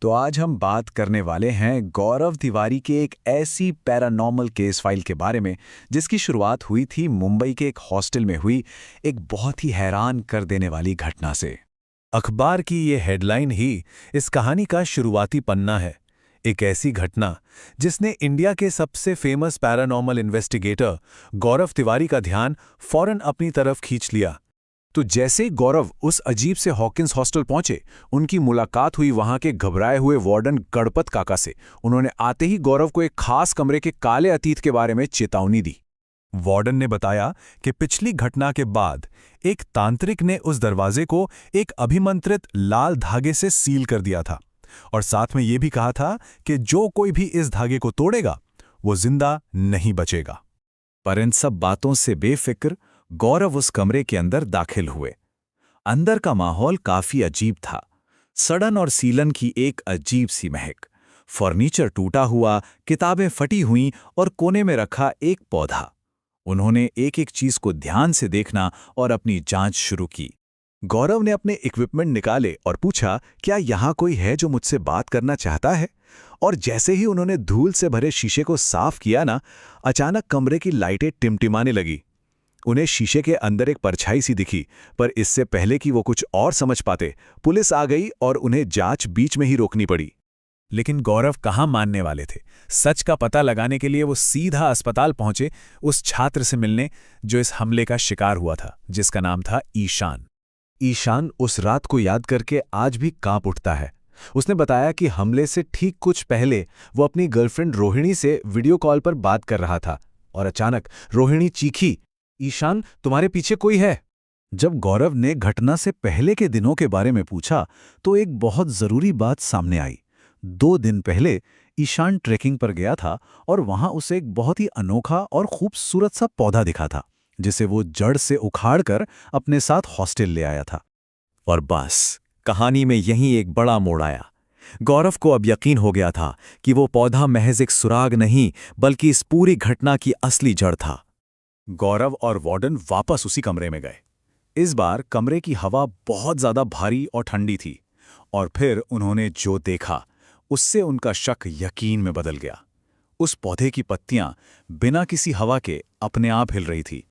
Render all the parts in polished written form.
तो आज हम बात करने वाले हैं गौरव तिवारी के एक ऐसी पैरानॉर्मल केस फाइल के बारे में जिसकी शुरुआत हुई थी मुंबई के एक हॉस्टल में हुई एक बहुत ही हैरान कर देने वाली घटना से। अखबार की ये हेडलाइन ही इस कहानी का शुरुआती पन्ना है। एक ऐसी घटना जिसने इंडिया के सबसे फेमस पैरानॉर्मल इन्वेस्टिगेटर गौरव तिवारी का ध्यान फौरन अपनी तरफ खींच लिया। तो जैसे ही गौरव उस अजीब से हॉकिंस हॉस्टल पहुंचे, उनकी मुलाकात हुई वहां के घबराए हुए वार्डन गणपत काका से। उन्होंने आते ही गौरव को एक खास कमरे के काले अतीत के बारे में चेतावनी दी। वार्डन ने बताया कि पिछली घटना के बाद एक तांत्रिक ने उस दरवाजे को एक अभिमंत्रित लाल धागे से सील कर दिया था और साथ में यह भी कहा था कि जो कोई भी इस धागे को तोड़ेगा वो जिंदा नहीं बचेगा। पर इन सब बातों से बेफिक्र गौरव उस कमरे के अंदर दाखिल हुए। अंदर का माहौल काफी अजीब था। सड़न और सीलन की एक अजीब सी महक, फर्नीचर टूटा हुआ, किताबें फटी हुईं और कोने में रखा एक पौधा। उन्होंने एक एक चीज को ध्यान से देखना और अपनी जांच शुरू की। गौरव ने अपने इक्विपमेंट निकाले और पूछा, क्या यहां कोई है जो मुझसे बात करना चाहता है? और जैसे ही उन्होंने धूल से भरे शीशे को साफ किया ना, अचानक कमरे की लाइटें टिमटिमाने लगी। उन्हें शीशे के अंदर एक परछाई सी दिखी, पर इससे पहले कि वो कुछ और समझ पाते, पुलिस आ गई और उन्हें जांच बीच में ही रोकनी पड़ी। लेकिन गौरव कहाँ मानने वाले थे। सच का पता लगाने के लिए वो सीधा अस्पताल पहुंचे, उस छात्र से मिलने जो इस हमले का शिकार हुआ था, जिसका नाम था ईशान। ईशान उस रात को याद करके आज भी कांप उठता है। उसने बताया कि हमले से ठीक कुछ पहले वो अपनी गर्लफ्रेंड रोहिणी से वीडियो कॉल पर बात कर रहा था और अचानक रोहिणी चीखी, ईशान, तुम्हारे पीछे कोई है। जब गौरव ने घटना से पहले के दिनों के बारे में पूछा तो एक बहुत जरूरी बात सामने आई। 2 दिन पहले ईशान ट्रेकिंग पर गया था और वहां उसे एक बहुत ही अनोखा और खूबसूरत सा पौधा दिखा था, जिसे वो जड़ से उखाड़कर अपने साथ हॉस्टल ले आया था। और बस कहानी में यहीं एक बड़ा मोड़ आया। गौरव को अब यकीन हो गया था कि वो पौधा महज एक सुराग नहीं, बल्कि इस पूरी घटना की असली जड़ था। गौरव और वार्डन वापस उसी कमरे में गए। इस बार कमरे की हवा बहुत ज्यादा भारी और ठंडी थी, और फिर उन्होंने जो देखा उससे उनका शक यकीन में बदल गया। उस पौधे की पत्तियां बिना किसी हवा के अपने आप हिल रही थी।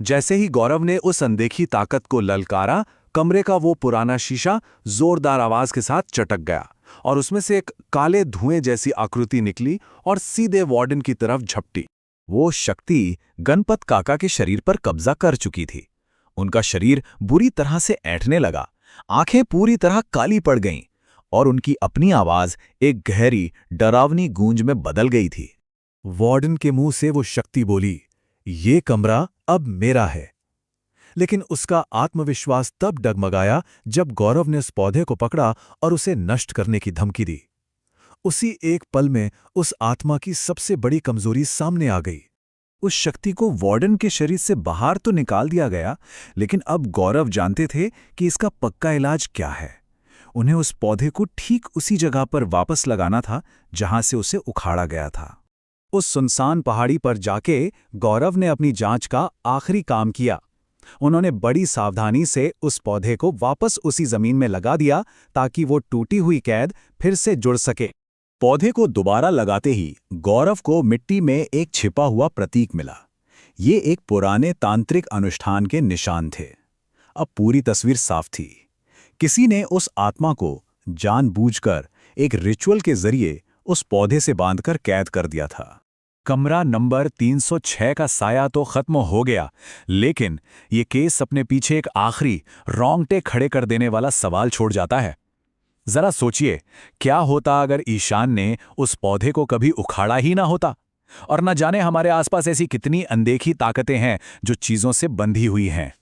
जैसे ही गौरव ने उस अनदेखी ताकत को ललकारा, कमरे का वो पुराना शीशा जोरदार आवाज के साथ चटक गया और उसमें से एक काले धुएं जैसी आकृति निकली और सीधे वार्डन की तरफ झपटी। वो शक्ति गणपत काका के शरीर पर कब्जा कर चुकी थी। उनका शरीर बुरी तरह से ऐंठने लगा, आंखें पूरी तरह काली पड़ गईं और उनकी अपनी आवाज एक गहरी, डरावनी गूंज में बदल गई थी। वार्डन के मुंह से वो शक्ति बोली, ये कमरा अब मेरा है। लेकिन उसका आत्मविश्वास तब डगमगाया जब गौरव ने उस पौधे को पकड़ा और उसे नष्ट करने की धमकी दी। उसी एक पल में उस आत्मा की सबसे बड़ी कमजोरी सामने आ गई। उस शक्ति को वार्डन के शरीर से बाहर तो निकाल दिया गया, लेकिन अब गौरव जानते थे कि इसका पक्का इलाज क्या है। उन्हें उस पौधे को ठीक उसी जगह पर वापस लगाना था जहां से उसे उखाड़ा गया था। उस सुनसान पहाड़ी पर जाके गौरव ने अपनी जांच का आखिरी काम किया। उन्होंने बड़ी सावधानी से उस पौधे को वापस उसी जमीन में लगा दिया ताकि वो टूटी हुई कैद फिर से जुड़ सके। पौधे को दोबारा लगाते ही गौरव को मिट्टी में एक छिपा हुआ प्रतीक मिला। ये एक पुराने तांत्रिक अनुष्ठान के निशान थे। अब पूरी तस्वीर साफ थी। किसी ने उस आत्मा को जानबूझकर एक रिचुअल के जरिए उस पौधे से बांधकर कैद कर दिया था। कमरा नंबर 306 का साया तो खत्म हो गया, लेकिन ये केस अपने पीछे एक आखिरी रोंगटे खड़े कर देने वाला सवाल छोड़ जाता है। जरा सोचिए, क्या होता अगर ईशान ने उस पौधे को कभी उखाड़ा ही ना होता? और न जाने हमारे आसपास ऐसी कितनी अनदेखी ताकतें हैं जो चीजों से बंधी हुई हैं।